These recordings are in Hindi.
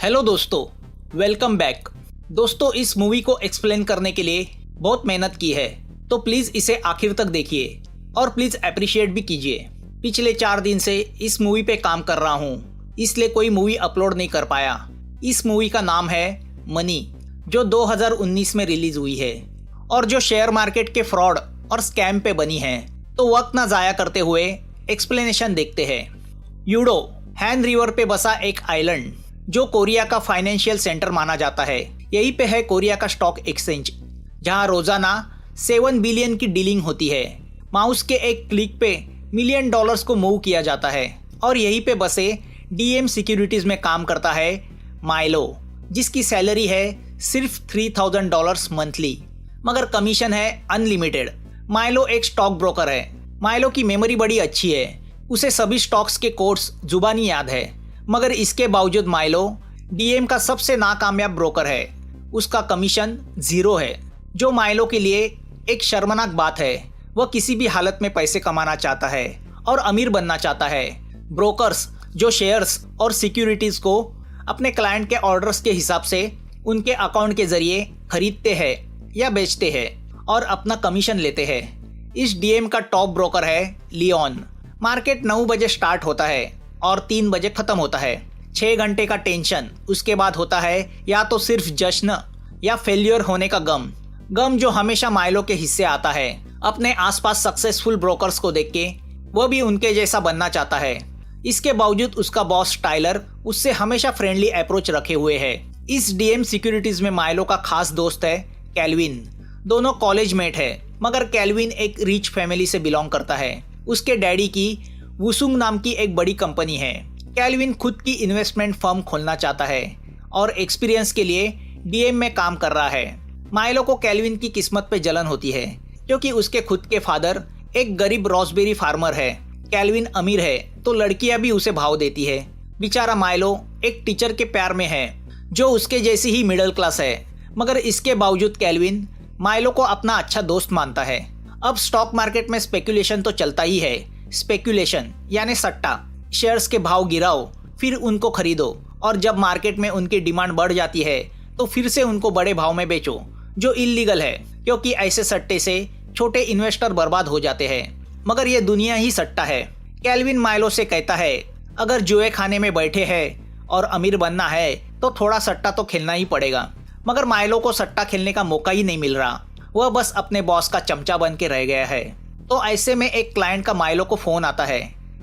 हेलो दोस्तों, वेलकम बैक। दोस्तों, इस मूवी को एक्सप्लेन करने के लिए बहुत मेहनत की है, तो प्लीज इसे आखिर तक देखिए और प्लीज अप्रिशिएट भी कीजिए। पिछले 4 दिन से इस मूवी पे काम कर रहा हूँ, इसलिए कोई मूवी अपलोड नहीं कर पाया। इस मूवी का नाम है मनी, जो 2019 में रिलीज हुई है और जो शेयर मार्केट के फ्रॉड और स्कैम पे बनी है। तो वक्त ना जाया करते हुए एक्सप्लेनेशन देखते हैं। यूडो हैन रिवर पे बसा एक आइलैंड जो कोरिया का फाइनेंशियल सेंटर माना जाता है। यही पे है कोरिया का स्टॉक एक्सचेंज, जहां रोजाना 7 बिलियन की डीलिंग होती है। माउस के एक क्लिक पे $1 मिलियन को मूव किया जाता है। और यहीं पे बसे DM सिक्योरिटीज में काम करता है माइलो, जिसकी सैलरी है सिर्फ $3,000 मंथली, मगर कमीशन है अनलिमिटेड। माइलो एक स्टॉक ब्रोकर है। माइलो की मेमोरी बड़ी अच्छी है, उसे सभी स्टॉक्स के कोड्स जुबानी याद है, मगर इसके बावजूद माइलो DM का सबसे नाकामयाब ब्रोकर है। उसका कमीशन 0 है, जो माइलो के लिए एक शर्मनाक बात है। वह किसी भी हालत में पैसे कमाना चाहता है और अमीर बनना चाहता है। ब्रोकर्स जो शेयर्स और सिक्योरिटीज को अपने क्लाइंट के ऑर्डर्स के हिसाब से उनके अकाउंट के जरिए खरीदते हैं या बेचते हैं और अपना कमीशन लेते हैं। इस DM का टॉप ब्रोकर है लियोन। मार्केट 9 बजे स्टार्ट होता है और 3 बजे खत्म होता है। 6 घंटे का टेंशन, उसके बाद होता है या तो सिर्फ जश्न या फेल्यूर होने का गम जो हमेशा माइलो के हिस्से आता है। अपने आसपास सक्सेसफुल ब्रोकर्स को देख के वह भी उनके जैसा बनना चाहता है। इसके बावजूद उसका बॉस टाइलर उससे हमेशा फ्रेंडली अप्रोच रखे हुए है। इस DM सिक्योरिटीज में माइलो का खास दोस्त है कैल्विन। दोनों कॉलेज मेट है, मगर कैल्विन एक रिच फैमिली से बिलोंग करता है। उसके डैडी की वुसुंग नाम की एक बड़ी कंपनी है। कैल्विन खुद की इन्वेस्टमेंट फर्म खोलना चाहता है और एक्सपीरियंस के लिए DM में काम कर रहा है। माइलो को कैल्विन की किस्मत पे जलन होती है, क्योंकि उसके खुद के फादर एक गरीब रॉसबेरी फार्मर है। कैल्विन अमीर है तो लड़कियां भी उसे भाव देती है। बेचारा माइलो एक टीचर के प्यार में है, जो उसके जैसी ही मिडिल क्लास है, मगर इसके बावजूद कैल्विन माइलो को अपना अच्छा दोस्त मानता है। अब स्टॉक मार्केट में स्पेकुलेशन तो चलता ही है। स्पेकुलेशन यानी सट्टा। शेयर्स के भाव गिराओ, फिर उनको खरीदो, और जब मार्केट में उनकी डिमांड बढ़ जाती है तो फिर से उनको बड़े भाव में बेचो, जो इल्लीगल है, क्योंकि ऐसे सट्टे से छोटे इन्वेस्टर बर्बाद हो जाते हैं। मगर ये दुनिया ही सट्टा है। कैल्विन माइलो से कहता है, अगर जुए खाने में बैठे हैं और अमीर बनना है तो थोड़ा सट्टा तो खेलना ही पड़ेगा। मगर माइलो को सट्टा खेलने का मौका ही नहीं मिल रहा। वह बस अपने बॉस का चमचा बन के रह गया है। तो ऐसे में एक क्लाइंट का माइलो को फोन आता है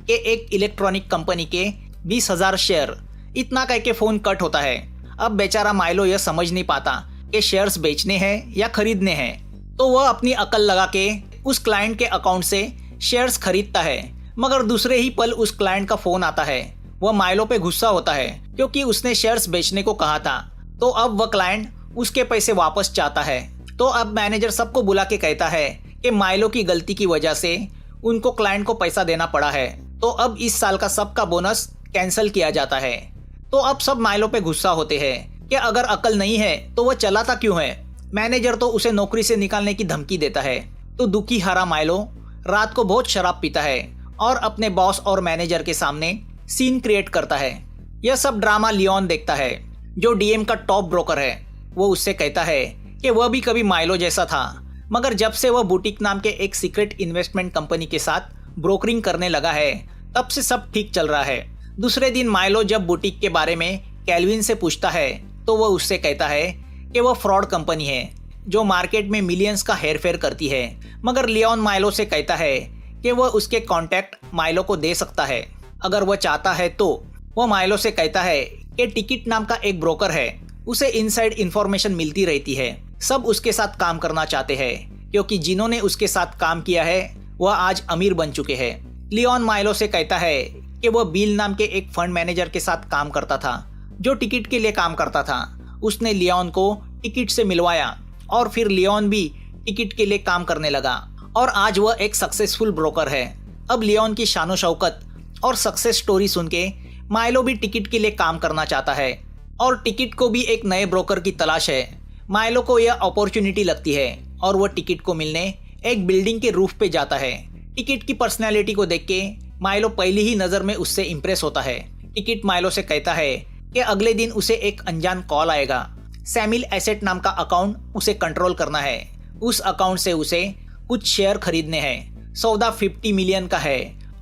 कि एक इलेक्ट्रॉनिक कंपनी के 20,000 शेयर। इतना कह के फोन कट होता है। अब बेचारा माइलो यह समझ नहीं पाता कि शेयर्स बेचने हैं या खरीदने हैं। तो वह अपनी अकल लगा के उस क्लाइंट के अकाउंट से शेयर्स खरीदता है, मगर दूसरे ही पल उस क्लाइंट का फोन आता है। वह माइलो पे गुस्सा होता है, क्योंकि उसने शेयर्स बेचने को कहा था। तो अब वह क्लाइंट उसके पैसे वापस चाहता है। तो अब मैनेजर सबको बुला के कहता है कि माइलो की गलती की वजह से उनको क्लाइंट को पैसा देना पड़ा है, तो अब इस साल का सबका बोनस कैंसिल किया जाता है। तो अब सब माइलो पे गुस्सा होते हैं कि अगर अकल नहीं है तो वह चलाता क्यों है। मैनेजर तो उसे नौकरी से निकालने की धमकी देता है। तो दुखी हारा माइलो रात को बहुत शराब पीता है और अपने बॉस और मैनेजर के सामने सीन क्रिएट करता है। यह सब ड्रामा लियोन देखता है, जो DM का टॉप ब्रोकर है। वो उससे कहता है कि वह भी कभी माइलो जैसा था, मगर जब से वह बुटीक नाम के एक सीक्रेट इन्वेस्टमेंट कंपनी के साथ ब्रोकरिंग करने लगा है, तब से सब ठीक चल रहा है। दूसरे दिन माइलो जब बुटीक के बारे में कैल्विन से पूछता है, तो वह उससे कहता है कि वह फ्रॉड कंपनी है जो मार्केट में मिलियंस का हेरफेर करती है। मगर लियोन माइलो से कहता है कि वह उसके कॉन्टैक्ट माइलो को दे सकता है अगर वह चाहता है। तो वह माइलो से कहता है कि टिकट नाम का एक ब्रोकर है, उसे इनसाइड इंफॉर्मेशन मिलती रहती है। सब उसके साथ काम करना चाहते हैं, क्योंकि जिन्होंने उसके साथ काम किया है वह आज अमीर बन चुके हैं। लियोन माइलो से कहता है कि वह बिल नाम के एक फंड मैनेजर के साथ काम करता था, जो टिकट के लिए काम करता था। उसने लियोन को टिकट से मिलवाया और फिर लियोन भी टिकट के लिए काम करने लगा और आज वह एक सक्सेसफुल ब्रोकर है। अब लियोन की शानो शौकत और सक्सेस स्टोरी सुन के माइलो भी टिकट के लिए काम करना चाहता है और टिकट को भी एक नए ब्रोकर की तलाश है। माइलो को यह अपॉर्चुनिटी लगती है और वह टिकट को मिलने एक बिल्डिंग के रूफ पे जाता है। टिकट की पर्सनैलिटी को देख के माइलो पहली ही नजर में उससे इम्प्रेस होता है। टिकट माइलो से कहता है कि अगले दिन उसे एक अनजान कॉल आएगा। सैमिल एसेट नाम का अकाउंट उसे कंट्रोल करना है। उस अकाउंट से उसे कुछ शेयर खरीदने हैं। सौदा 50 मिलियन का है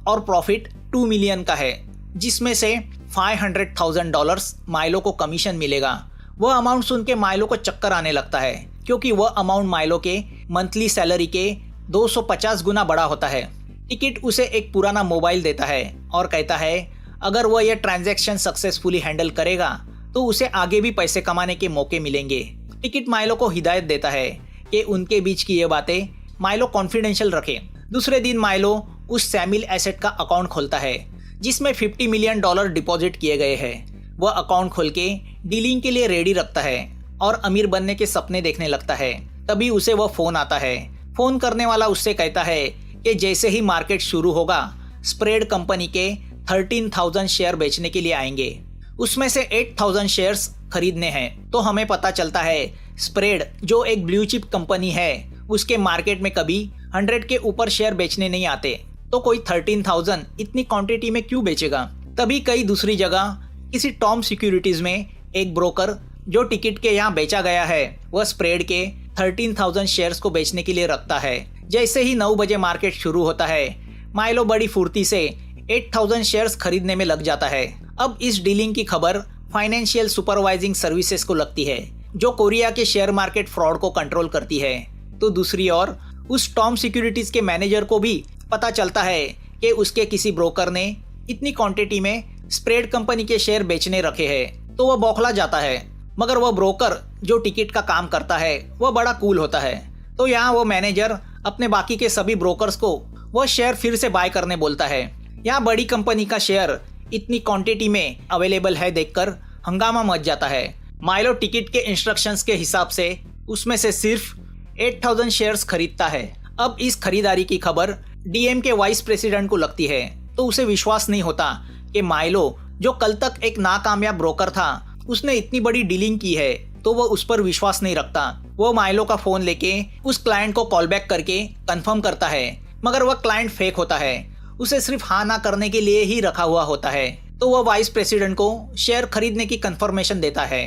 और प्रॉफिट 2 मिलियन का है, जिसमें से $500,000 माइलो को कमीशन मिलेगा। वह अमाउंट सुन के माइलो को चक्कर आने लगता है, क्योंकि वह अमाउंट माइलो के मंथली सैलरी के 250 गुना बड़ा होता है। टिकट उसे एक पुराना मोबाइल देता है और कहता है अगर वह यह ट्रांजैक्शन सक्सेसफुली हैंडल करेगा तो उसे आगे भी पैसे कमाने के मौके मिलेंगे। टिकट माइलो को हिदायत देता है कि उनके बीच की ये बातें माइलो कॉन्फिडेंशियल रखे। दूसरे दिन माइलो उस सैमिल एसेट का अकाउंट खोलता है जिसमें $50 मिलियन डिपॉजिट किए गए हैं। वह अकाउंट खोल के डीलिंग के लिए रेडी रखता है और अमीर बनने के सपने देखने लगता है। तभी उसे वह फोन आता है। फोन करने वाला उससे कहता है कि जैसे ही मार्केट शुरू होगा स्प्रेड कंपनी के 13,000 शेयर बेचने के लिए आएंगे। उसमें से 8,000 शेयर्स खरीदने हैं। तो हमें पता चलता है स्प्रेड जो एक ब्लू चिप कंपनी है उसके मार्केट में कभी 100 के ऊपर शेयर बेचने नहीं आते, तो कोई 13,000 इतनी क्वांटिटी में क्यों बेचेगा। तभी कई दूसरी जगह किसी टॉम सिक्योरिटीज में एक ब्रोकर जो टिकट के यहाँ बेचा गया है वह स्प्रेड के 13,000 शेयर्स को बेचने के लिए रखता है। जैसे ही 9 बजे मार्केट शुरू होता है माइलो बड़ी फुर्ती से 8,000 शेयर्स खरीदने में लग जाता है। अब इस डीलिंग की खबर फाइनेंशियल सुपरवाइजिंग सर्विसेज को लगती है जो कोरिया के शेयर मार्केट फ्रॉड को कंट्रोल करती है। तो दूसरी ओर उस टॉम सिक्योरिटीज के मैनेजर को भी पता चलता है कि उसके किसी ब्रोकर ने इतनी क्वांटिटी में स्प्रेड कंपनी के शेयर बेचने रखे हैं। तो वह बौखला जाता है, मगर वह ब्रोकर जो टिकट का काम करता है वह बड़ा कूल होता है। तो यहाँ वो मैनेजर अपने बाकी के सभी ब्रोकर्स को वह शेयर फिर से बाय करने बोलता है। यहाँ बड़ी कंपनी का शेयर इतनी क्वांटिटी में अवेलेबल है देखकर हंगामा मच जाता है। माइलो टिकट के इंस्ट्रक्शंस के हिसाब से उसमें से सिर्फ 8,000 शेयर्स खरीदता है। अब इस खरीदारी की खबर डीएम के वाइस प्रेसिडेंट को लगती है, तो उसे विश्वास नहीं होता कि माइलो जो कल तक एक नाकामयाब ब्रोकर था उसने इतनी बड़ी डीलिंग की है, तो वह उस पर विश्वास नहीं रखता। वो माइलो का फोन लेके उस क्लाइंट को कॉल बैक करके कंफर्म करता है, मगर वह क्लाइंट फेक होता है, उसे सिर्फ हाँ ना करने के लिए ही रखा हुआ होता है। तो वह वाइस प्रेसिडेंट को शेयर खरीदने की कंफर्मेशन देता है।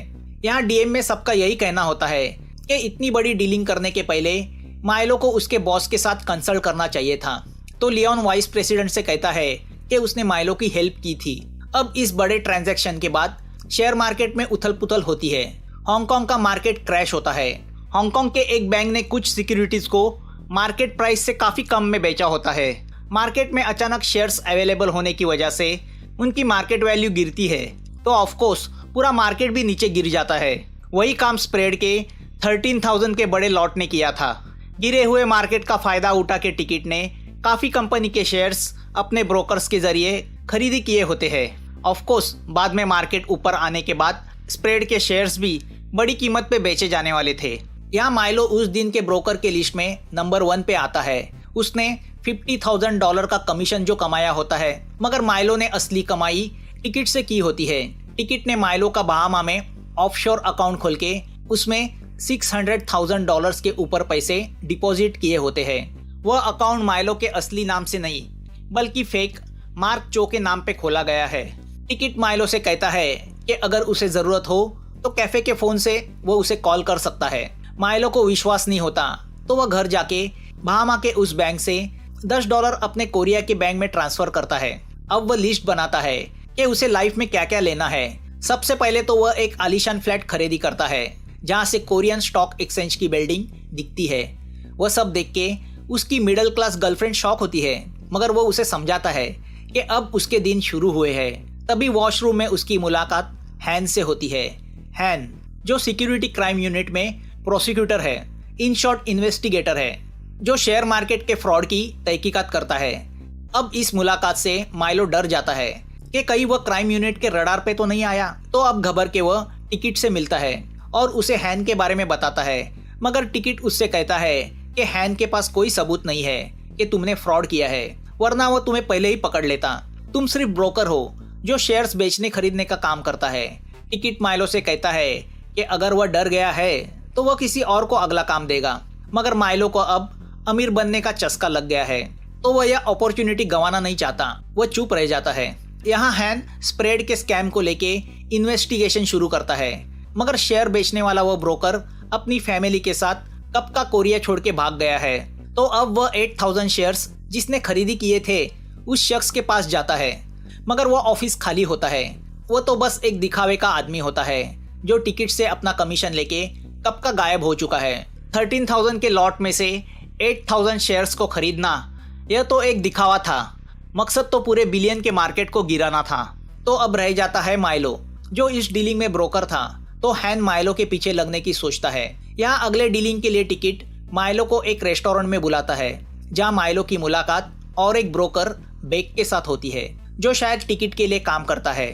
यहाँ डीएम में सबका यही कहना होता है कि इतनी बड़ी डीलिंग करने के पहले माइलो को उसके बॉस के साथ कंसल्ट करना चाहिए था। तो लियोन वाइस प्रेसिडेंट से कहता है कि उसने माइलो की हेल्प की थी। अब इस बड़े ट्रांजैक्शन के बाद शेयर मार्केट में उथल पुथल होती है। हांगकांग का मार्केट क्रैश होता है। हांगकांग के एक बैंक ने कुछ सिक्योरिटीज को मार्केट प्राइस से काफी कम में बेचा होता है। मार्केट में अचानक शेयर्स अवेलेबल होने की वजह से उनकी मार्केट वैल्यू गिरती है, तो ऑफ कोर्स पूरा मार्केट भी नीचे गिर जाता है। वही काम स्प्रेड के 13,000 के बड़े लॉट ने किया था। गिरे हुए मार्केट का फायदा उठा के टिकट ने काफी कंपनी के शेयर्स अपने ब्रोकर्स के जरिए खरीदी किए होते हैं। ऑफ कोर्स बाद में मार्केट ऊपर आने के बाद स्प्रेड के शेयर्स भी बड़ी कीमत पे बेचे जाने वाले थे। यहाँ माइलो उस दिन के ब्रोकर के लिस्ट में नंबर 1 पे आता है। उसने $50,000 का कमीशन जो कमाया होता है, मगर माइलो ने असली कमाई टिकट से की होती है। टिकट ने माइलो का बहामा में ऑफशोर अकाउंट खोल के उसमें $600,000 के ऊपर पैसे डिपॉजिट किए होते हैं। वह अकाउंट माइलो के असली नाम से नहीं बल्कि फेक मार्क चो के नाम पे खोला गया है। टिकट माइलो से कहता है कि अगर उसे जरूरत हो तो कैफे के फोन से वो उसे कॉल कर सकता है। माइलो को विश्वास नहीं होता, तो वह घर जाके बहामा के उस बैंक से $10 अपने कोरिया के बैंक में ट्रांसफर करता है। अब वह लिस्ट बनाता है कि उसे लाइफ में क्या क्या लेना है। सबसे पहले तो वह एक आलीशान फ्लैट खरीदी करता है जहाँ से कोरियन स्टॉक एक्सचेंज की बिल्डिंग दिखती है। वह सब देख के उसकी मिडिल क्लास गर्लफ्रेंड शॉक होती है, मगर वो उसे समझाता है कि अब उसके दिन शुरू हुए हैं। तभी वॉशरूम में उसकी मुलाकात हैन से होती है। हैन जो सिक्योरिटी क्राइम यूनिट में प्रोसिक्यूटर है, इन शॉर्ट इन्वेस्टिगेटर है, जो शेयर मार्केट के फ्रॉड की तहकीकात करता है। अब इस मुलाकात से माइलो डर जाता है कि कहीं वह क्राइम यूनिट के रडार पे तो नहीं आया। तो अब घबर के वह टिकट से मिलता है और उसे हैन के बारे में बताता है, मगर टिकट उससे कहता है कि हैन के पास कोई सबूत नहीं है कि तुमने फ्रॉड किया है, वरना वो तुम्हें पहले ही पकड़ लेता। तुम सिर्फ ब्रोकर हो जो शेयर्स बेचने खरीदने का काम करता है। टिकट माइलो से कहता है कि अगर वह डर गया है तो वह किसी और को अगला काम देगा, मगर माइलो को अब अमीर बनने का चस्का लग गया है, तो वह यह अपॉर्चुनिटी गंवाना नहीं चाहता। वह चुप रह जाता है। यहाँ हैन स्प्रेड के स्कैम को लेके इन्वेस्टिगेशन शुरू करता है। मगर शेयर बेचने वाला वो ब्रोकर अपनी फैमिली के साथ कब का कोरिया छोड़ के भाग गया है। तो अब वह 8000 शेयर्स जिसने खरीदी किए थे उस शख्स के पास जाता है, मगर वो ऑफिस खाली होता है। वो तो बस एक दिखावे का आदमी होता है जो टिकट से अपना कमीशन लेके कब का गायब हो चुका है। 13,000 के लॉट में से 8,000 शेयर्स को खरीदना यह तो एक दिखावा था, मकसद तो पूरे बिलियन के मार्केट को गिराना था। तो अब रह जाता है माइलो जो इस डीलिंग में ब्रोकर था। तो हैन माइलो के पीछे लगने की सोचता है। यहाँ अगले डीलिंग के लिए टिकट माइलो को एक रेस्टोरेंट में बुलाता है जहाँ माइलो की मुलाकात और एक ब्रोकर बेक के साथ होती है जो शायद टिकट के लिए काम करता है।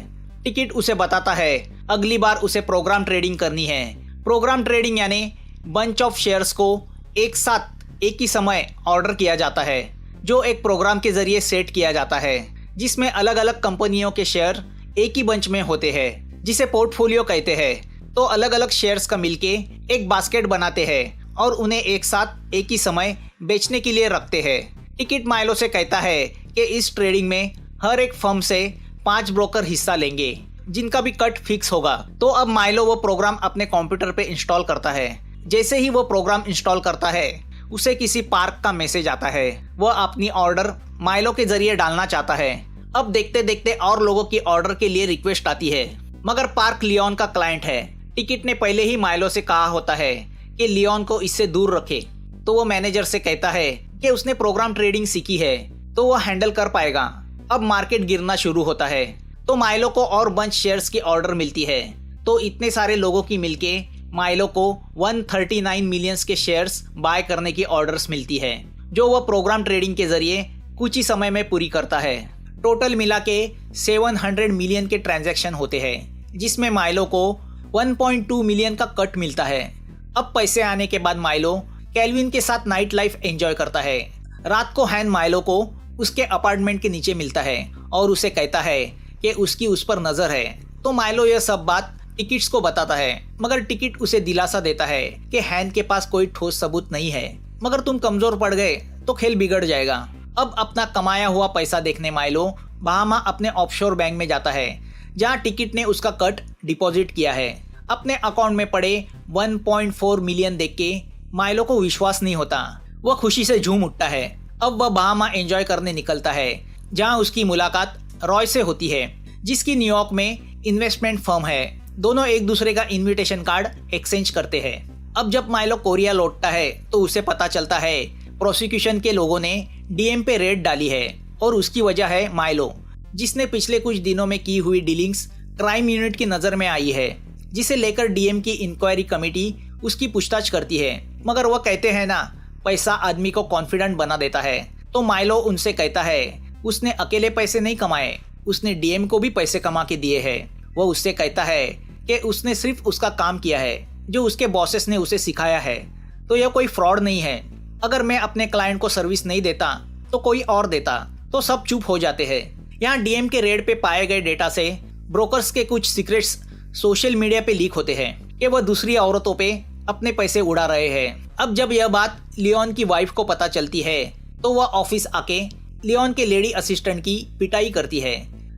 टिकट उसे बताता है अगली बार उसे प्रोग्राम ट्रेडिंग करनी है। प्रोग्राम ट्रेडिंग यानी बंच ऑफ शेयर्स को एक साथ एक ही समय ऑर्डर किया जाता है जो एक प्रोग्राम के जरिए सेट किया जाता है जिसमें अलग अलग कंपनियों के शेयर एक ही बंच में होते हैं जिसे पोर्टफोलियो कहते हैं। तो अलग अलग शेयर्स का मिलके एक बास्केट बनाते हैं और उन्हें एक साथ एक ही समय बेचने के लिए रखते हैं। टिकट माइलो से कहता है कि इस ट्रेडिंग में हर एक फर्म से 5 ब्रोकर हिस्सा लेंगे जिनका भी कट फिक्स होगा। तो अब माइलो वो प्रोग्राम अपने कंप्यूटर पे इंस्टॉल करता है। जैसे ही वो प्रोग्राम इंस्टॉल करता है उसे किसी पार्क का मैसेज आता है। वह अपनी ऑर्डर माइलो के जरिए डालना चाहता है। अब देखते देखते और लोगों की ऑर्डर के लिए रिक्वेस्ट आती है, मगर पार्क लियोन का क्लाइंट है। टिकट ने पहले ही माइलो से कहा होता है कि लियोन को इससे दूर रखे। तो वो मैनेजर से कहता है कि उसने प्रोग्राम ट्रेडिंग सीखी है तो वो हैंडल कर पाएगा। अब मार्केट गिरना शुरू होता है तो माइलो को और बंच शेयर्स की ऑर्डर मिलती है। तो इतने सारे लोगों की मिलके माइलो को 139 मिलियंस के शेयर्स बाय करने की ऑर्डर्स मिलती है जो वह प्रोग्राम ट्रेडिंग के जरिए कुछ ही समय में पूरी करता है। टोटल मिला के 700 मिलियन के ट्रांजैक्शन होते हैं जिसमें माइलो को 1.2 मिलियन का कट मिलता है। अब पैसे आने के बाद माइलो कैल्विन के साथ नाइट लाइफ एंजॉय करता है। रात को हैन माइलो को उसके अपार्टमेंट के नीचे मिलता है और उसे कहता है कि उसकी उस पर नजर है। तो माइलो यह सब बात टिकट्स को बताता है, मगर टिकट उसे दिलासा देता है कि हैन के पास कोई ठोस सबूत नहीं है, मगर तुम कमजोर पड़ गए तो खेल बिगड़ जाएगा। अब अपना कमाया हुआ पैसा देखने माइलो बहामा अपने ऑफशोर बैंक में जाता है जहां टिकट ने उसका कट डिपॉजिट किया है। अपने अकाउंट में पड़े 1.4 मिलियन देख के माइलो को विश्वास नहीं होता। वह खुशी से झूम उठता है। अब वह बहामा एंजॉय करने निकलता है जहां उसकी मुलाकात रॉय से होती है जिसकी न्यूयॉर्क में इन्वेस्टमेंट फर्म है। दोनों एक दूसरे का इनविटेशन कार्ड एक्सचेंज करते हैं। अब जब माइलो कोरिया लौटता है तो उसे पता चलता है प्रोसिक्यूशन के लोगों ने डीएम पे रेड डाली है और उसकी वजह है माइलो जिसने पिछले कुछ दिनों में की हुई डीलिंग्स क्राइम यूनिट की नजर में आई है, जिसे लेकर डीएम की इंक्वायरी कमेटी उसकी पूछताछ करती है। मगर वह कहते हैं ना, पैसा आदमी को कॉन्फिडेंट बना देता है। तो माइलो उनसे कहता है उसने अकेले पैसे नहीं कमाए, उसने डीएम को भी पैसे कमा के दिए हैं। वह उससे कहता है कि उसने सिर्फ उसका काम किया है जो उसके बॉसेस ने उसे सिखाया है। तो यह कोई फ्रॉड नहीं है। अगर मैं अपने क्लाइंट को सर्विस नहीं देता तो कोई और देता। तो सब चुप हो जाते हैं। यहाँ डीएम के रेड पे पाए गए डेटा से ब्रोकर्स के कुछ सीक्रेट्स सोशल मीडिया पे लीक होते हैं कि वह दूसरी औरतों पे अपने पैसे उड़ा रहे हैं। अब जब यह बात लियोन की वाइफ को पता चलती है तो वह ऑफिस आके लियोन के लेडी असिस्टेंट की पिटाई करती है,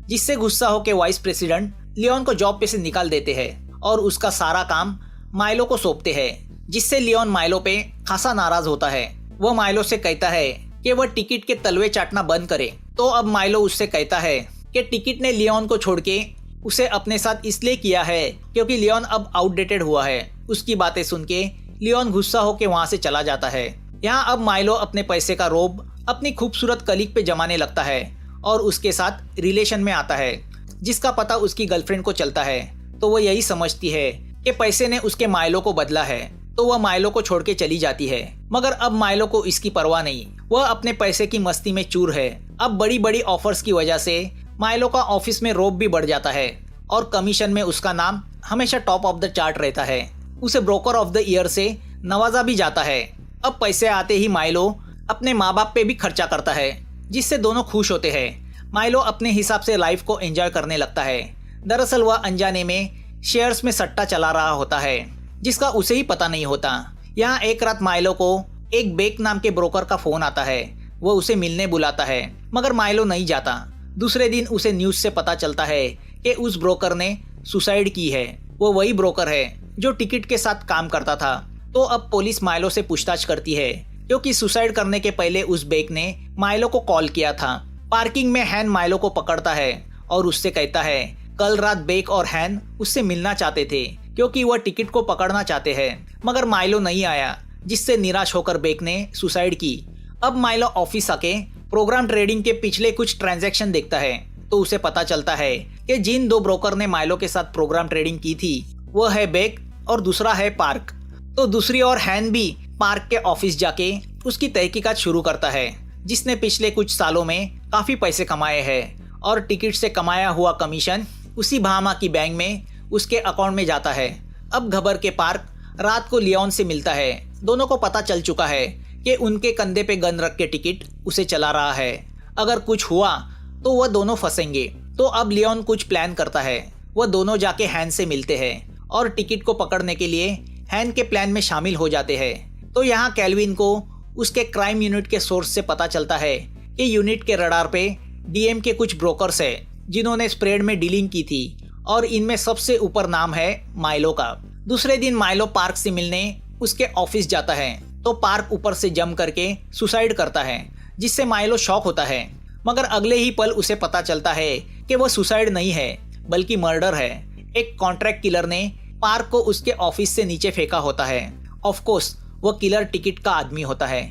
जिससे गुस्सा होकर वाइस प्रेसिडेंट लियोन को जॉब पे से निकाल देते हैं और उसका सारा काम माइलो को सौंपते हैं, जिससे लियोन माइलो पे खासा नाराज होता है। वह माइलो से कहता है कि वह टिकट के तलवे चाटना बंद करे। तो अब माइलो उससे कहता है कि टिकट ने लियोन को छोड़ के उसे अपने साथ इसलिए किया है क्योंकि लियोन अब आउटडेटेड हुआ है। उसकी बातें सुन के लियोन गुस्सा होकर वहां से चला जाता है। यहाँ अब माइलो अपने पैसे का रोब अपनी खूबसूरत कलीग पे जमाने लगता है और उसके साथ रिलेशन में आता है, जिसका पता उसकी गर्लफ्रेंड को चलता है। तो वह यही समझती है कि पैसे ने उसके माइलो को बदला है, तो वह माइलो को छोड़ के चली जाती है। मगर अब माइलो को इसकी परवाह नहीं, वह अपने पैसे की मस्ती में चूर है। अब बड़ी बड़ी ऑफर्स की वजह से माइलो का ऑफिस में रोब भी बढ़ जाता है और कमीशन में उसका नाम हमेशा टॉप ऑफ द चार्ट रहता है। उसे ब्रोकर ऑफ द ईयर से नवाजा भी जाता है। अब पैसे आते ही माइलो अपने माँ बाप पे भी खर्चा करता है, जिससे दोनों खुश होते हैं। माइलो अपने हिसाब से लाइफ को एंजॉय करने लगता है। दरअसल वह अनजाने में शेयर्स में सट्टा चला रहा होता है, जिसका उसे ही पता नहीं होता। यहाँ एक रात माइलो को एक बेक नाम के ब्रोकर का फोन आता है। वह उसे मिलने बुलाता है, मगर माइलो नहीं जाता। दूसरे दिन उसे न्यूज से पता चलता है कि उस ब्रोकर ने सुसाइड की है वो वही ब्रोकर है जो टिकट के साथ काम करता था। तो अब पुलिस माइलो से पूछताछ करती है क्योंकि सुसाइड करने के पहले उस बेक ने माइलो को कॉल किया था। पार्किंग में हैन माइलो को पकड़ता है और उससे कहता है कल रात बेक और हैन उससे मिलना चाहते थे क्योंकि वह टिकट को पकड़ना चाहते हैं, मगर माइलो नहीं आया, जिससे निराश होकर बेक ने सुसाइड की। अब माइलो ऑफिस आके प्रोग्राम ट्रेडिंग के पिछले कुछ ट्रांजैक्शन देखता है तो उसे पता चलता है कि जिन दो ब्रोकर ने माइलो के साथ प्रोग्राम ट्रेडिंग की थी वह है बेक और दूसरा है पार्क। तो दूसरी ओर हैन भी पार्क के ऑफिस जाके उसकी तहकीकात शुरू करता है, जिसने पिछले कुछ सालों में काफी पैसे कमाए हैं और टिकट से कमाया हुआ कमीशन उसी बहामा की बैंक में उसके अकाउंट में जाता है। अब घबर के पार्क रात को लियोन से मिलता है। दोनों को पता चल चुका है कि उनके कंधे पे गन रख के टिकट उसे चला रहा है, अगर कुछ हुआ तो वह दोनों फंसेंगे। तो अब लियोन कुछ प्लान करता है, वह दोनों जाके हैन से मिलते हैं और टिकट को पकड़ने के लिए हैन के प्लान में शामिल हो जाते हैं। तो यहाँ कैल्विन को उसके क्राइम यूनिट के सोर्स से पता चलता है कि यूनिट के रडार पे डीएम के कुछ ब्रोकर्स है जिन्होंने स्प्रेड में डीलिंग की थी और इनमें सबसे ऊपर नाम है माइलो का। दूसरे दिन माइलो पार्क से मिलने उसके ऑफिस जाता है तो पार्क ऊपर से जंप करके सुसाइड करता है, जिससे माइलो शॉक होता है, मगर अगले ही पल उसे पता चलता है कि वह सुसाइड नहीं है बल्कि मर्डर है। एक कॉन्ट्रैक्ट किलर ने पार्क को उसके ऑफिस से नीचे फेंका होता है। ऑफ कोर्स वह किलर टिकट का आदमी होता है।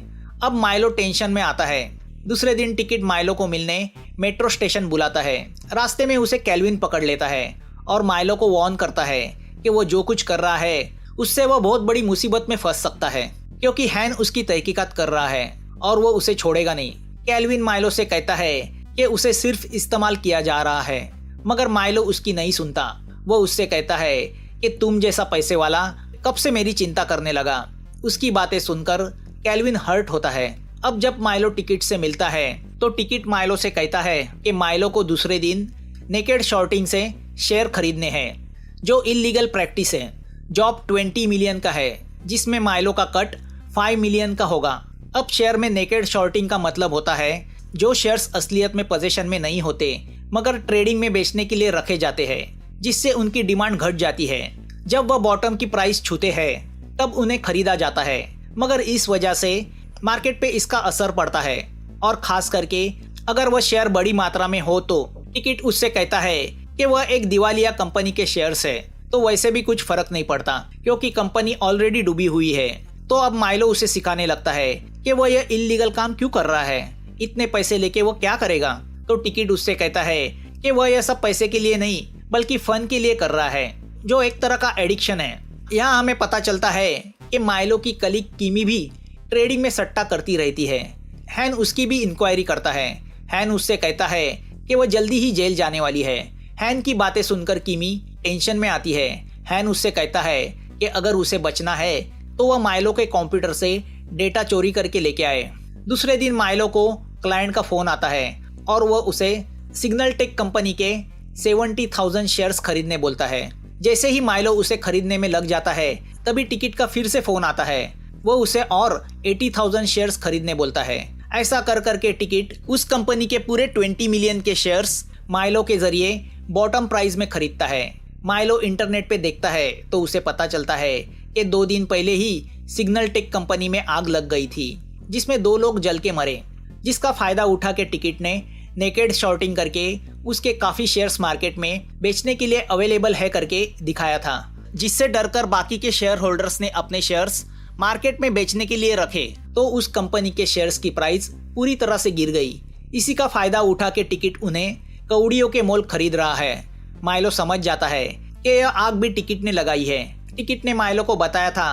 अब माइलो टेंशन में आता है। दूसरे दिन टिकट माइलो को मिलने मेट्रो स्टेशन बुलाता है। रास्ते में उसे कैल्विन पकड़ लेता है और माइलो को वार्न करता है कि वो जो कुछ कर रहा है उससे वह बहुत बड़ी मुसीबत में फंस सकता है, क्योंकि हैन उसकी तहकीकात कर रहा है और वो उसे छोड़ेगा नहीं। कैल्विन माइलो से कहता है कि उसे सिर्फ इस्तेमाल किया जा रहा है, मगर माइलो उसकी नहीं सुनता। वो उससे कहता है कि तुम जैसा पैसे वाला कब से मेरी चिंता करने लगा। उसकी बातें सुनकर कैल्विन हर्ट होता है। अब जब माइलो टिकट से मिलता है तो टिकट माइलो से कहता है कि माइलो को दूसरे दिन नेकेड शॉर्टिंग से शेयर खरीदने हैं, जो इलीगल प्रैक्टिस है। जॉब 20 मिलियन का है, जिसमें माइलो का कट 5 मिलियन का होगा। अब शेयर में नेकेड शॉर्टिंग का मतलब होता है जो शेयर्स असलियत में पोजीशन में नहीं होते मगर ट्रेडिंग में बेचने के लिए रखे जाते हैं, जिससे उनकी डिमांड घट जाती है। जब वह बॉटम की प्राइस छूते हैं तब उन्हें खरीदा जाता है, मगर इस वजह से मार्केट पे इसका असर पड़ता है और खास करके अगर वह शेयर बड़ी मात्रा में हो तो टिकट उससे कहता है कि वह एक दिवालिया कंपनी के शेयर्स है, तो वैसे भी कुछ फर्क नहीं पड़ता क्योंकि कंपनी ऑलरेडी डूबी हुई है। तो अब माइलो उसे सिखाने लगता है कि वह यह इलीगल काम क्यों कर रहा है, इतने पैसे लेके वो क्या करेगा। तो टिकट उससे कहता है कि वह यह सब पैसे के लिए नहीं बल्कि फन के लिए कर रहा है, जो एक तरह का एडिक्शन है। यहाँ हमें पता चलता है कि माइलो की कलीग किमी भी ट्रेडिंग में सट्टा करती रहती है। हैन उसकी भी इंक्वायरी करता है। हैन उससे कहता है कि वह जल्दी ही जेल जाने वाली है। हैन की बातें सुनकर किमी टेंशन में आती है। हैन उससे कहता है कि अगर उसे बचना है तो वह माइलो के कंप्यूटर से डेटा चोरी करके लेके आए। दूसरे दिन माइलो को क्लाइंट का फोन आता है और वह उसे सिग्नल टेक कंपनी के 70,000 शेयर्स खरीदने बोलता है। जैसे ही माइलो उसे खरीदने में लग जाता है तभी टिकट का फिर से फोन आता है। वो उसे और 80,000 शेयर्स खरीदने बोलता है। ऐसा कर करके टिकट उस कंपनी के पूरे 20 मिलियन के शेयर्स माइलो के जरिए बॉटम प्राइस में खरीदता है। माइलो इंटरनेट पे देखता है तो उसे पता चलता है कि 2 दिन पहले ही सिग्नल टेक कंपनी में आग लग गई थी, जिसमें 2 लोग जल के मरे, जिसका फायदा उठा के टिकट ने नेकेड शॉर्टिंग करके उसके काफी शेयर्स मार्केट में बेचने के लिए अवेलेबल है करके दिखाया था, जिससे डरकर बाकी के शेयर होल्डर्स ने अपने शेयर्स मार्केट में बेचने के लिए रखे। तो उस कंपनी के शेयर्स की प्राइस पूरी तरह से गिर गई। इसी का फायदा उठा के टिकट उन्हें कौड़ियों के मोल खरीद रहा है। माइलो समझ जाता है कि यह आग भी टिकट ने लगाई है। टिकट ने माइलो को बताया था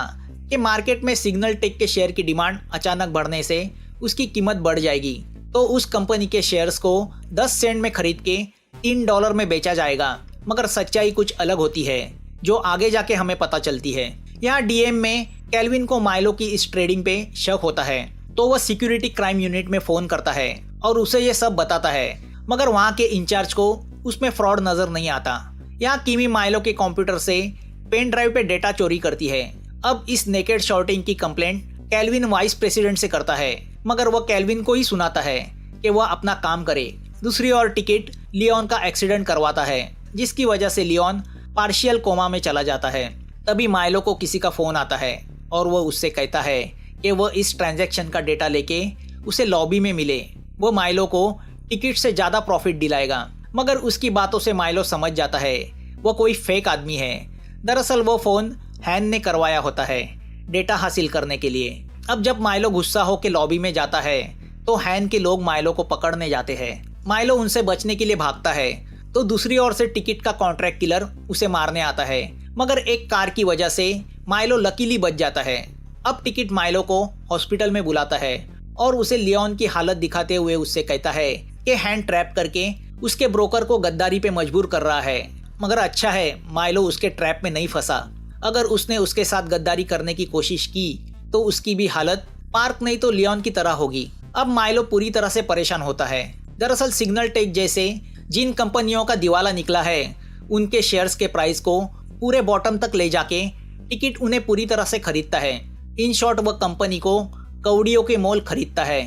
कि मार्केट में सिग्नल टेक के शेयर की डिमांड अचानक बढ़ने से उसकी कीमत बढ़ जाएगी, तो उस कंपनी के शेयर्स को 10 सेंट में खरीद के $3 में बेचा जाएगा। मगर सच्चाई कुछ अलग होती है, जो आगे जाके हमें पता चलती है। यहाँ डीएम में कैल्विन को माइलो की इस ट्रेडिंग पे शक होता है, तो वह सिक्योरिटी क्राइम यूनिट में फोन करता है और उसे ये सब बताता है, मगर वहाँ के इंचार्ज को उसमें फ्रॉड नजर नहीं आता। यहाँ किमी माइलो के कंप्यूटर से पेन ड्राइव पे डेटा चोरी करती है। अब इस नेकेड शॉर्टिंग की कंप्लेंट कैल्विन वाइस प्रेसिडेंट से करता है, मगर वह कैल्विन को ही सुनाता है कि वह अपना काम करे। दूसरी ओर टिकट लियोन का एक्सीडेंट करवाता है, जिसकी वजह से लियोन पार्शियल कोमा में चला जाता है। तभी माइलो को किसी का फोन आता है और वो उससे कहता है कि वह इस ट्रांजैक्शन का डेटा लेके उसे लॉबी में मिले। वो माइलो को टिकट से ज़्यादा प्रॉफिट दिलाएगा, मगर उसकी बातों से माइलो समझ जाता है वो कोई फेक आदमी है। दरअसल वो फ़ोन हैन ने करवाया होता है डेटा हासिल करने के लिए। अब जब माइलो गुस्सा होकर लॉबी में जाता है तो हैन के लोग माइलो को पकड़ने जाते हैं। माइलो उनसे बचने के लिए भागता है तो दूसरी ओर से टिकट का कॉन्ट्रैक्ट किलर उसे मारने आता है, मगर एक कार की वजह से माइलो लकीली बच जाता है। अब टिकट माइलो को हॉस्पिटल में बुलाता है और उसे लियोन की हालत दिखाते हुए उससे कहता है कि हैन ट्रैप करके उसके ब्रोकर को गद्दारी पे मजबूर कर रहा है। मगर अच्छा है माइलो उसके ट्रैप में नहीं फंसा। अगर उसने उसके साथ गद्दारी करने की कोशिश की तो उसकी भी हालत पार्क नहीं तो लियोन की तरह होगी। अब माइलो पूरी तरह से परेशान होता है। दरअसल सिग्नल टेक जैसे जिन कंपनियों का दिवाला निकला है उनके शेयर्स के प्राइस को पूरे बॉटम तक ले जाके टिकट उन्हें पूरी तरह से खरीदता है। इन शॉर्ट वह कंपनी को कौड़ियों के मोल खरीदता है।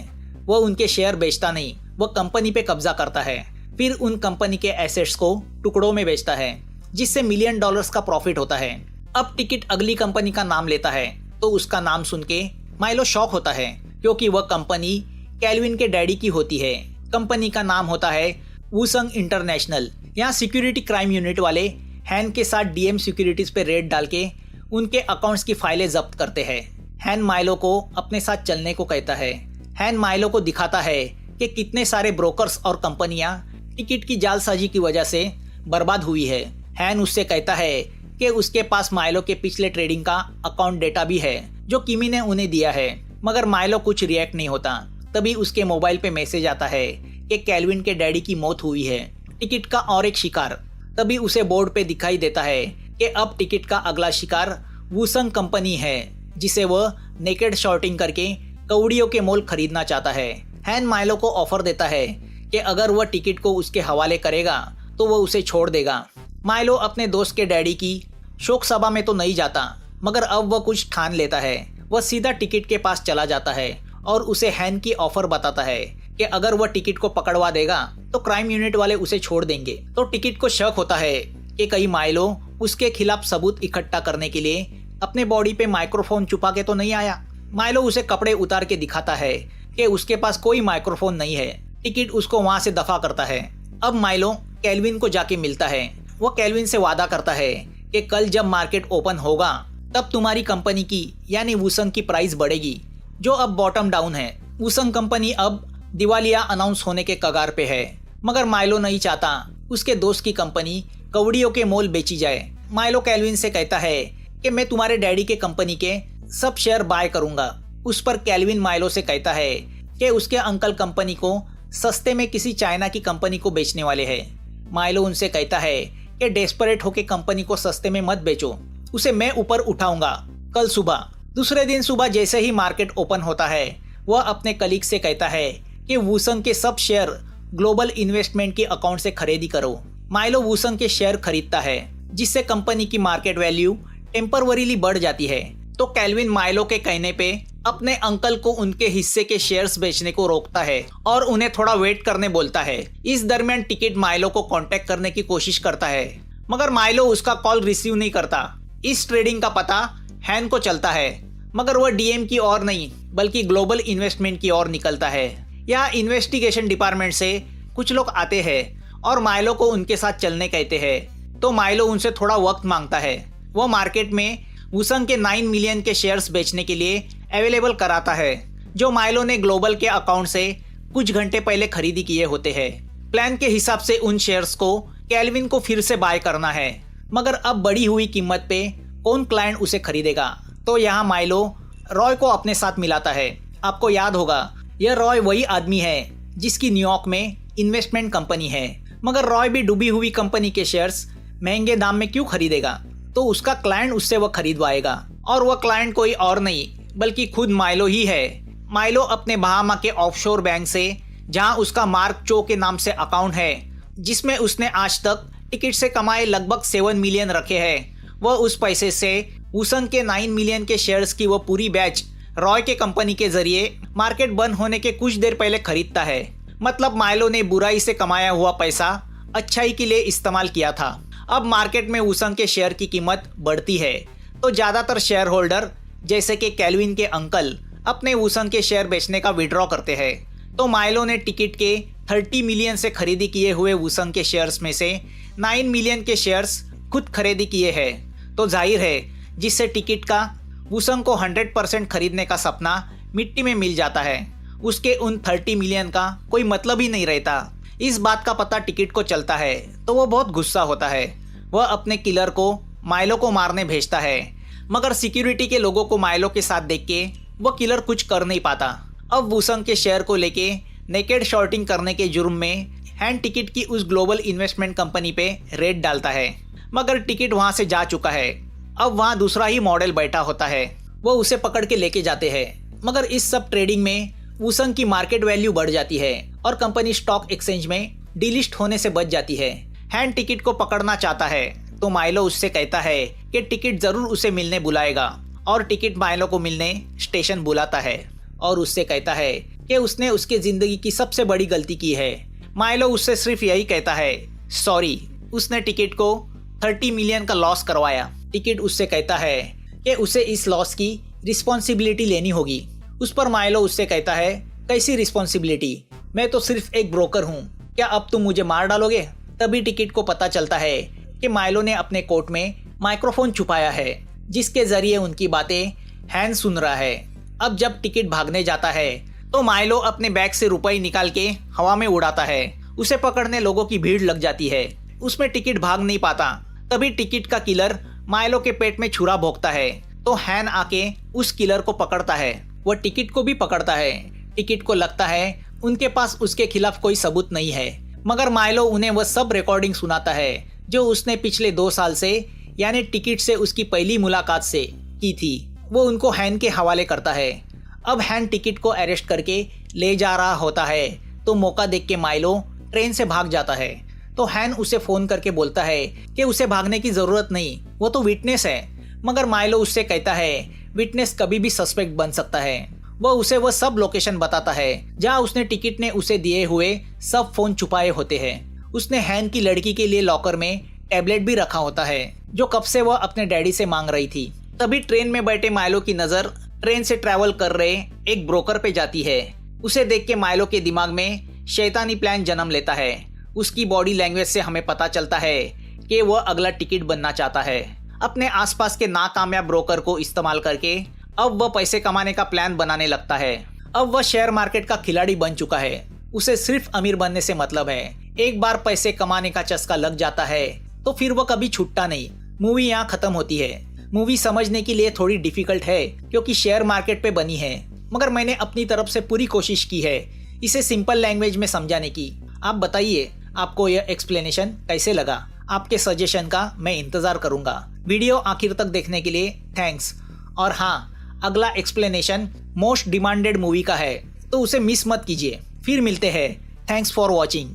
वह उनके शेयर बेचता नहीं, वह कंपनी पे कब्जा करता है, फिर उन कंपनी के एसेट्स को टुकड़ों में बेचता है जिससे $मिलियन का प्रॉफिट होता है। अब टिकट अगली कंपनी का नाम लेता है तो उसका नाम सुन के माइलो शॉक होता है क्योंकि वह कंपनी कैल्विन के डैडी की होती है। कंपनी का नाम होता है वूसंग इंटरनेशनल। यहाँ सिक्योरिटी क्राइम यूनिट वाले हैन के साथ डीएम सिक्योरिटीज पे रेड डाल के उनके अकाउंट्स की फाइलें जब्त करते हैं। हैन माइलो को अपने साथ चलने को कहता है। हैन माइलो को दिखाता है कि कितने सारे ब्रोकर्स और कंपनियां टिकट की जालसाजी की वजह से बर्बाद हुई है। हैन उससे कहता है कि उसके पास माइलो के पिछले ट्रेडिंग का अकाउंट डेटा भी है जो किमी ने उन्हें दिया है, मगर माइलो कुछ रिएक्ट नहीं होता। तभी उसके मोबाइल पे मैसेज आता है कि कैल्विन के डैडी की मौत हुई है। टिकट का और एक शिकार तभी उसे बोर्ड पे दिखाई देता है कि अब टिकट का अगला शिकार वूसंग कंपनी है जिसे वह नेकेड शॉर्टिंग करके कौड़ियों के मोल खरीदना चाहता है। हैन माइलो को ऑफर देता है कि अगर वह टिकट को उसके हवाले करेगा तो वह उसे छोड़ देगा। माइलो अपने दोस्त के डैडी की शोक सभा में तो नहीं जाता, मगर अब वह कुछ ठान लेता है। वह सीधा टिकट के पास चला जाता है और उसे हैन की ऑफर बताता है कि अगर वह टिकट को पकड़वा देगा तो क्राइम यूनिट वाले उसे छोड़ देंगे। तो टिकट को शक होता है कि कहीं माइलो उसके खिलाफ सबूत इकट्ठा करने के लिए अपने बॉडी पे माइक्रोफोन छुपा के तो नहीं आया। माइलो उसे कपड़े उतार के दिखाता है कि उसके पास कोई माइक्रोफोन नहीं है। टिकट उसको वहां से दफा करता है। अब माइलो कैल्विन को जाके मिलता है। वह कैल्विन से वादा करता है कि कल जब मार्केट ओपन होगा तब तुम्हारी कंपनी की यानी वूसंग की प्राइस बढ़ेगी जो अब बॉटम डाउन है। वूसंग कंपनी अब दिवालिया अनाउंस होने के कगार पे है, मगर माइलो नहीं चाहता उसके दोस्त की कंपनी कौड़ियों के मोल बेची जाए। माइलो कैल्विन से कहता है कि मैं तुम्हारे डैडी के कंपनी के सब शेयर बाय करूंगा। उस पर कैल्विन माइलो से कहता है कि उसके अंकल कंपनी को सस्ते में किसी चाइना की कंपनी को बेचने वाले हैं। माइलो उनसे कहता है कि डेस्परेट होकर कंपनी को सस्ते में मत बेचो, उसे मैं ऊपर उठाऊंगा कल सुबह। दूसरे दिन सुबह जैसे ही मार्केट ओपन होता है वह अपने कलीग से कहता है कि वूसंग के सब शेयर ग्लोबल इन्वेस्टमेंट के अकाउंट से खरीदी करो। माइलो वूसंग के शेयर खरीदता है जिससे कंपनी की मार्केट वैल्यू टेम्परवरीली बढ़ जाती है। तो कैल्विन माइलो के कहने पे अपने अंकल को उनके हिस्से के शेयर्स बेचने को रोकता है और उन्हें थोड़ा वेट करने बोलता है। इस दरमियान टिकट माइलो को कांटेक्ट करने की कोशिश करता है, मगर माइलो उसका कॉल रिसीव नहीं करता। इस ट्रेडिंग का पता हैन को चलता है, मगर वह डीएम की ओर नहीं बल्कि ग्लोबल इन्वेस्टमेंट की ओर निकलता है। यहाँ इन्वेस्टिगेशन डिपार्टमेंट से कुछ लोग आते हैं और माइलो को उनके साथ चलने कहते हैं। तो माइलो उनसे थोड़ा वक्त मांगता है। वह मार्केट में वूसंग के 9 मिलियन के शेयर्स बेचने के लिए अवेलेबल कराता है जो माइलो ने ग्लोबल के अकाउंट से कुछ घंटे पहले खरीदी किए होते हैं। प्लान के हिसाब से उन शेयर्स को कैल्विन को फिर से बाय करना है, मगर अब बढ़ी हुई कीमत पे कौन क्लाइंट उसे खरीदेगा। तो यहाँ माइलो रॉय को अपने साथ मिलाता है। आपको याद होगा यह रॉय वही आदमी है जिसकी न्यूयॉर्क में इन्वेस्टमेंट कंपनी है, मगर रॉय भी डूबी हुई कंपनी के शेयर्स महंगे दाम में क्यों खरीदेगा। तो उसका क्लाइंट उससे वह खरीदवाएगा और वह क्लाइंट कोई और नहीं बल्कि खुद माइलो ही है। माइलो अपने बहामा के ऑफशोर बैंक से, जहां उसका मार्क चो के नाम से अकाउंट है जिसमें उसने आज तक टिकट से कमाए लगभग 7 मिलियन रखे हैं, वह उस पैसे से वूसंग के 9 मिलियन के शेयर्स की वह पूरी बैच रॉय के कंपनी के जरिए मार्केट बंद होने के कुछ देर पहले खरीदता है। मतलब माइलो ने बुराई से कमाया हुआ पैसा अच्छाई के लिए इस्तेमाल किया था। अब मार्केट में वूसंग के शेयर की कीमत बढ़ती है तो ज़्यादातर शेयर होल्डर जैसे कि कैल्विन के अंकल अपने वूसंग के शेयर बेचने का विड्रॉ करते हैं। तो माइलो ने टिकट के 30 मिलियन से खरीदी किए हुए वूसंग के शेयर्स में से 9 मिलियन के शेयर्स खुद खरीदी किए हैं। तो जाहिर है जिससे टिकट का वूसंग को 100% खरीदने का सपना मिट्टी में मिल जाता है, उसके उन 30 मिलियन का कोई मतलब ही नहीं रहता। इस बात का पता टिकट को चलता है तो वो बहुत गुस्सा होता है। वह अपने किलर को माइलो को मारने भेजता है, मगर सिक्योरिटी के लोगों को माइलो के साथ देख के वो किलर कुछ कर नहीं पाता। अब वूसंग के शेयर को लेके नेकेड शॉर्टिंग करने के जुर्म में हैन टिकट की उस ग्लोबल इन्वेस्टमेंट कंपनी पे रेड डालता है, मगर टिकट वहां से जा चुका है। अब वहां दूसरा ही मॉडल बैठा होता है, वो उसे पकड़ के लेके जाते हैं। मगर इस सब ट्रेडिंग में वूसंग की मार्केट वैल्यू बढ़ जाती है और कंपनी स्टॉक एक्सचेंज में डिलिस्ट होने से बच जाती है। हैन टिकट को पकड़ना चाहता है तो माइलो उससे कहता है कि टिकट जरूर उसे मिलने बुलाएगा, और टिकट माइलो को मिलने स्टेशन बुलाता है और उससे कहता है कि उसने उसके जिंदगी की सबसे बड़ी गलती की है। माइलो उससे सिर्फ यही कहता है सॉरी, उसने टिकट को 30 मिलियन का लॉस करवाया। टिकट उससे कहता है कि उसे इस लॉस की रिस्पॉन्सिबिलिटी लेनी होगी। उस पर माइलो उससे कहता है कैसी रिस्पॉन्सिबिलिटी, मैं तो सिर्फ एक ब्रोकर हूँ, क्या अब तुम मुझे मार डालोगे? तभी टिकट को पता चलता है कि माइलो ने अपने कोट में माइक्रोफोन छुपाया है जिसके जरिए उनकी बातें हैन सुन रहा है। अब जब टिकट भागने जाता है तो माइलो अपने बैग से रुपए निकाल के हवा में उड़ाता है। उसे पकड़ने लोगों की भीड़ लग जाती है, उसमें टिकट भाग नहीं पाता। तभी टिकट का किलर माइलो के पेट में छुरा भोंकता है तो हैन आके उस किलर को पकड़ता है, वह टिकट को भी पकड़ता है। टिकट को लगता है उनके पास उसके खिलाफ कोई सबूत नहीं है, मगर माइलो उन्हें वह सब रिकॉर्डिंग सुनाता है जो उसने पिछले 2 साल से यानी टिकट से उसकी पहली मुलाकात से की थी। वो उनको हैन के हवाले करता है। अब हैन टिकट को अरेस्ट करके ले जा रहा होता है तो मौका देख के माइलो ट्रेन से भाग जाता है। तो हैन उसे फोन करके बोलता है कि उसे भागने की जरूरत नहीं, वो तो विटनेस है। मगर माइलो उससे कहता है विटनेस कभी भी सस्पेक्ट बन सकता है। वह उसे वह सब लोकेशन बताता है जहां उसने टिकट ने उसे दिए हुए सब फोन छुपाए होते हैं। उसने हैन की लड़की के लिए लॉकर में टैबलेट भी रखा होता है जो कब से वह अपने डैडी से मांग रही थी। तभी ट्रेन में बैठे माइलो की नजर ट्रेन से ट्रैवल कर रहे एक ब्रोकर पे जाती है। उसे देख के माइलो के दिमाग में शैतानी प्लान जन्म लेता है। उसकी बॉडी लैंग्वेज से हमें पता चलता है कि वह अगला टिकट बनना चाहता है। अपने आसपास के नाकामयाब ब्रोकर को इस्तेमाल करके अब वह पैसे कमाने का प्लान बनाने लगता है। अब वह शेयर मार्केट का खिलाड़ी बन चुका है, उसे सिर्फ अमीर बनने से मतलब है। एक बार पैसे कमाने का चस्का लग जाता है तो फिर वह कभी छूटता नहीं। मूवी यहाँ खत्म होती है। मूवी समझने के लिए थोड़ी डिफिकल्ट है क्योंकि शेयर मार्केट पे बनी है, मगर मैंने अपनी तरफ से पूरी कोशिश की है इसे सिंपल लैंग्वेज में समझाने की। आप बताइए आपको यह एक्सप्लेनेशन कैसे लगा? आपके सजेशन का मैं इंतजार करूंगा। वीडियो आखिर तक देखने के लिए थैंक्स। और हाँ, अगला एक्सप्लेनेशन मोस्ट डिमांडेड मूवी का है तो उसे मिस मत कीजिए। फिर मिलते हैं। Thanks for watching.